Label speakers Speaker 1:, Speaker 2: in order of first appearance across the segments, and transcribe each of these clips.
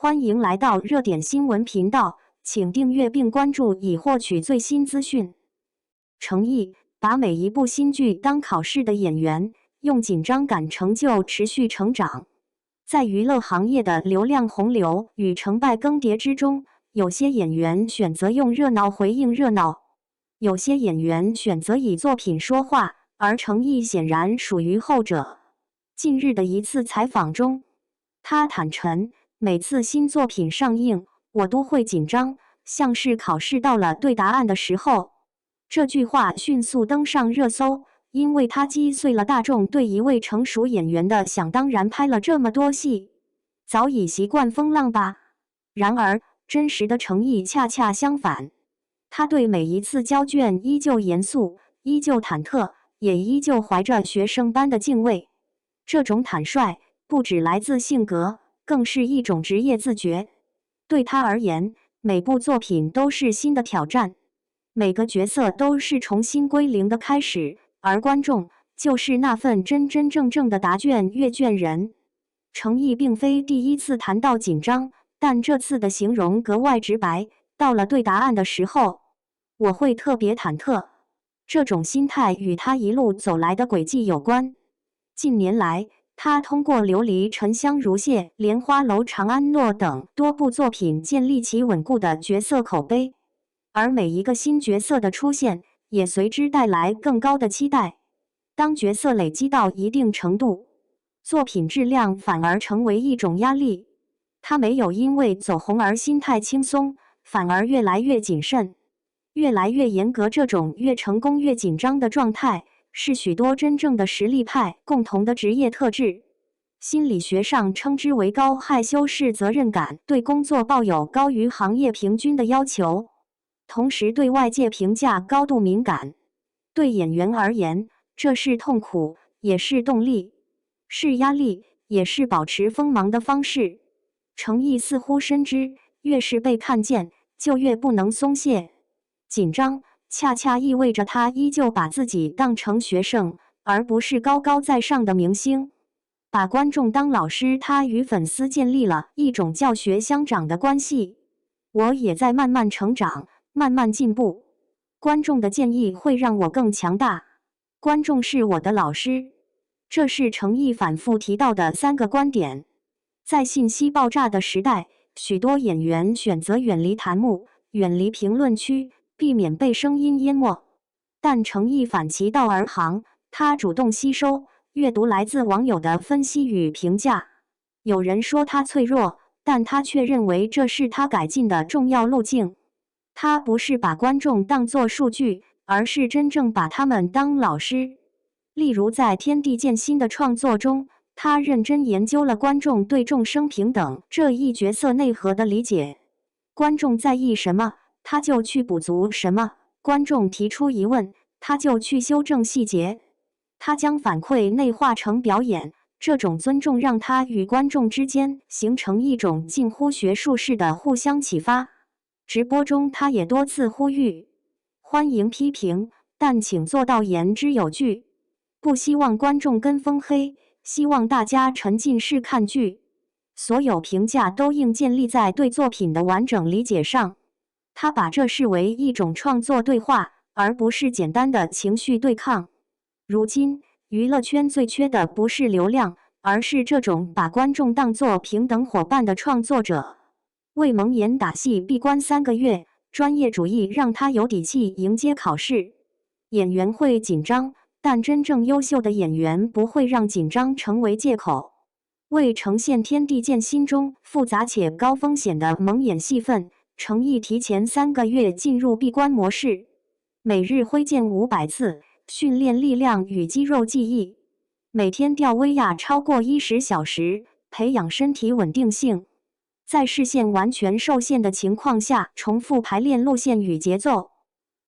Speaker 1: 欢迎来到热点新闻频道，请订阅并关注以获取最新资讯。诚意把每一部新剧当考试的演员，用紧张感成就持续成长。在娱乐行业的流量洪流与成败更迭之中，有些演员选择用热闹回应热闹，有些演员选择以作品说话，而诚意显然属于后者。近日的一次采访中，他坦陈，每次新作品上映，我都会紧张，像是考试到了对答案的时候。这句话迅速登上热搜，因为它击碎了大众对一位成熟演员的想当然，拍了这么多戏，早已习惯风浪吧。然而，真实的诚意恰恰相反，他对每一次交卷依旧严肃，依旧忐忑，也依旧怀着学生般的敬畏。这种坦率不只来自性格，更是一种职业自觉。对他而言，每部作品都是新的挑战，每个角色都是重新归零的开始，而观众就是那份真真正正的答卷阅卷人。诚意并非第一次谈到紧张，但这次的形容格外直白。到了对答案的时候，我会特别忐忑。这种心态与他一路走来的轨迹有关。近年来，他通过《琉璃沉香如屑》《莲花楼》《长安落》等多部作品建立起稳固的角色口碑，而每一个新角色的出现也随之带来更高的期待。当角色累积到一定程度，作品质量反而成为一种压力。他没有因为走红而心态轻松，反而越来越谨慎，越来越严格。这种越成功越紧张的状态，是许多真正的实力派共同的职业特质。心理学上称之为高害羞式责任感，对工作抱有高于行业平均的要求，同时对外界评价高度敏感。对演员而言，这是痛苦，也是动力，是压力，也是保持锋芒的方式。诚意似乎深知，越是被看见，就越不能松懈。紧张恰恰意味着他依旧把自己当成学生，而不是高高在上的明星。把观众当老师，他与粉丝建立了一种教学相长的关系。我也在慢慢成长，慢慢进步。观众的建议会让我更强大。观众是我的老师。这是诚意反复提到的3个观点。在信息爆炸的时代，许多演员选择远离弹幕，远离评论区，避免被声音淹没。但诚意反其道而行，他主动吸收、阅读来自网友的分析与评价。有人说他脆弱，但他却认为这是他改进的重要路径。他不是把观众当作数据，而是真正把他们当老师。例如在《天地剑心》的创作中，他认真研究了观众对众生平等这一角色内核的理解。观众在意什么，他就去补足什么；观众提出疑问，他就去修正细节。他将反馈内化成表演，这种尊重让他与观众之间形成一种近乎学术式的互相启发。直播中，他也多次呼吁：欢迎批评，但请做到言之有据，不希望观众跟风黑，希望大家沉浸式看剧。所有评价都应建立在对作品的完整理解上。他把这视为一种创作对话，而不是简单的情绪对抗。如今，娱乐圈最缺的不是流量，而是这种把观众当作平等伙伴的创作者。为蒙眼打戏闭关3个月，专业主义让他有底气迎接考试。演员会紧张，但真正优秀的演员不会让紧张成为借口。为呈现《天地剑心》中复杂且高风险的蒙眼戏份，诚意提前3个月进入闭关模式，每日挥剑500次，训练力量与肌肉记忆，每天吊威亚超过10小时，培养身体稳定性。在视线完全受限的情况下，重复排练路线与节奏，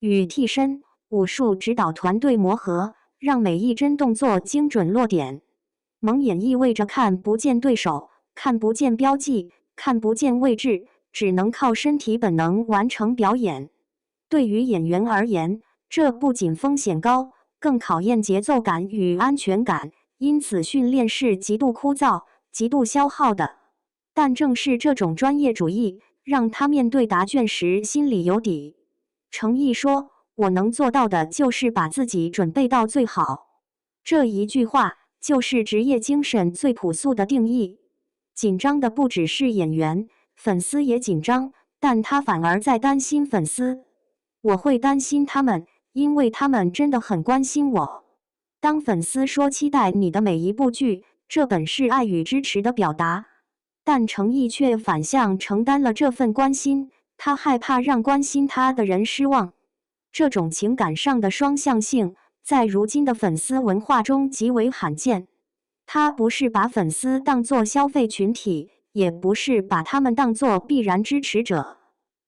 Speaker 1: 与替身、武术指导团队磨合，让每一帧动作精准落点。蒙眼意味着看不见对手，看不见标记，看不见位置，只能靠身体本能完成表演。对于演员而言，这不仅风险高，更考验节奏感与安全感，因此训练是极度枯燥、极度消耗的。但正是这种专业主义，让他面对答卷时心里有底。程毅说：“我能做到的就是把自己准备到最好。”这一句话就是职业精神最朴素的定义。紧张的不只是演员，粉丝也紧张，但他反而在担心粉丝。我会担心他们，因为他们真的很关心我。当粉丝说期待你的每一部剧，这本是爱与支持的表达，但程毅却反向承担了这份关心。他害怕让关心他的人失望。这种情感上的双向性，在如今的粉丝文化中极为罕见。他不是把粉丝当作消费群体，也不是把他们当作必然支持者，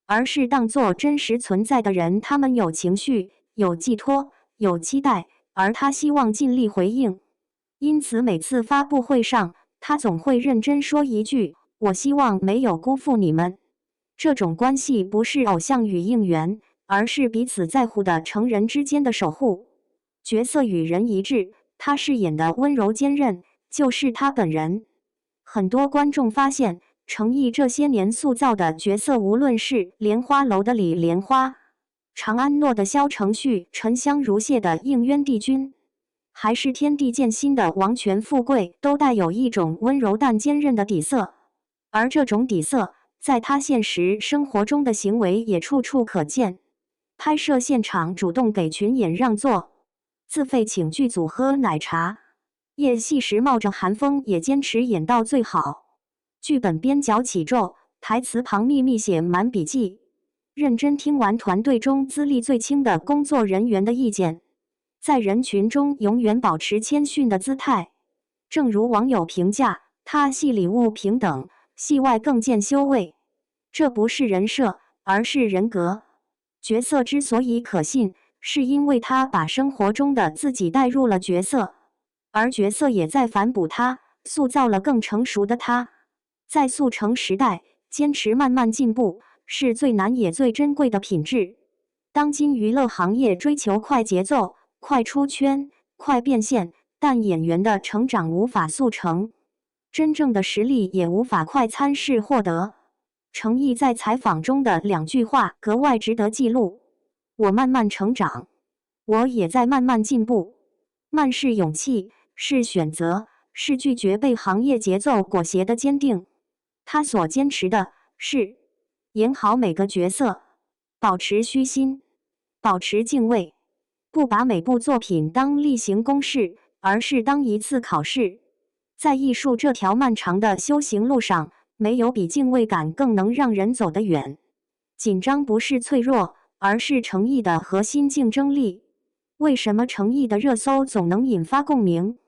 Speaker 1: 而是当作真实存在的人。他们有情绪，有寄托，有期待，而他希望尽力回应。因此每次发布会上，他总会认真说一句：“我希望没有辜负你们。”这种关系不是偶像与应援，而是彼此在乎的成人之间的守护。角色与人一致，他饰演的温柔坚韧就是他本人。很多观众发现，程毅这些年塑造的角色，无论是莲花楼的李莲花、长安诺的萧承旭、沉香如屑的应渊帝君，还是天地剑心的王权富贵，都带有一种温柔但坚韧的底色。而这种底色，在他现实生活中的行为也处处可见。拍摄现场主动给群演让座，自费请剧组喝奶茶，夜戏时冒着寒风也坚持演到最好。剧本边角起皱，台词旁秘密写满笔记，认真听完团队中资历最轻的工作人员的意见，在人群中永远保持谦逊的姿态。正如网友评价，他戏里务平等，戏外更见修为。这不是人设，而是人格。角色之所以可信，是因为他把生活中的自己带入了角色，而角色也在反哺他，塑造了更成熟的他。在速成时代，坚持慢慢进步是最难也最珍贵的品质。当今娱乐行业追求快节奏、快出圈、快变现，但演员的成长无法速成，真正的实力也无法快餐式获得。程毅在采访中的2句话格外值得记录：我慢慢成长，我也在慢慢进步。慢是勇气，是选择，是拒绝被行业节奏裹挟的坚定。他所坚持的是演好每个角色，保持虚心，保持敬畏，不把每部作品当例行公事，而是当一次考试。在艺术这条漫长的修行路上，没有比敬畏感更能让人走得远。紧张不是脆弱，而是程毅的核心竞争力。为什么程毅的热搜总能引发共鸣？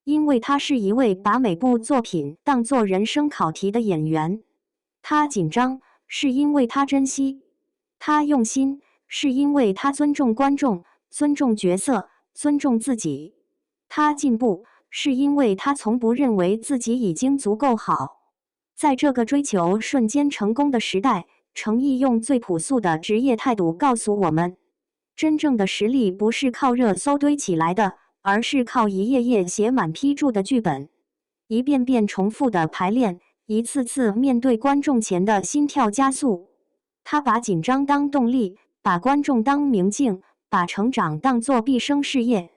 Speaker 1: 因为他是一位把每部作品当作人生考题的演员。他紧张，是因为他珍惜；他用心，是因为他尊重观众、尊重角色、尊重自己；他进步，是因为他从不认为自己已经足够好。在这个追求瞬间成功的时代，程毅用最朴素的职业态度告诉我们：真正的实力不是靠热搜堆起来的，而是靠一页页写满批注的剧本，一遍遍重复的排练，一次次面对观众前的心跳加速。他把紧张当动力，把观众当明镜，把成长当作毕生事业。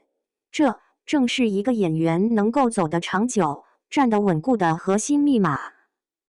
Speaker 1: 这正是一个演员能够走得长久、站得稳固的核心密码。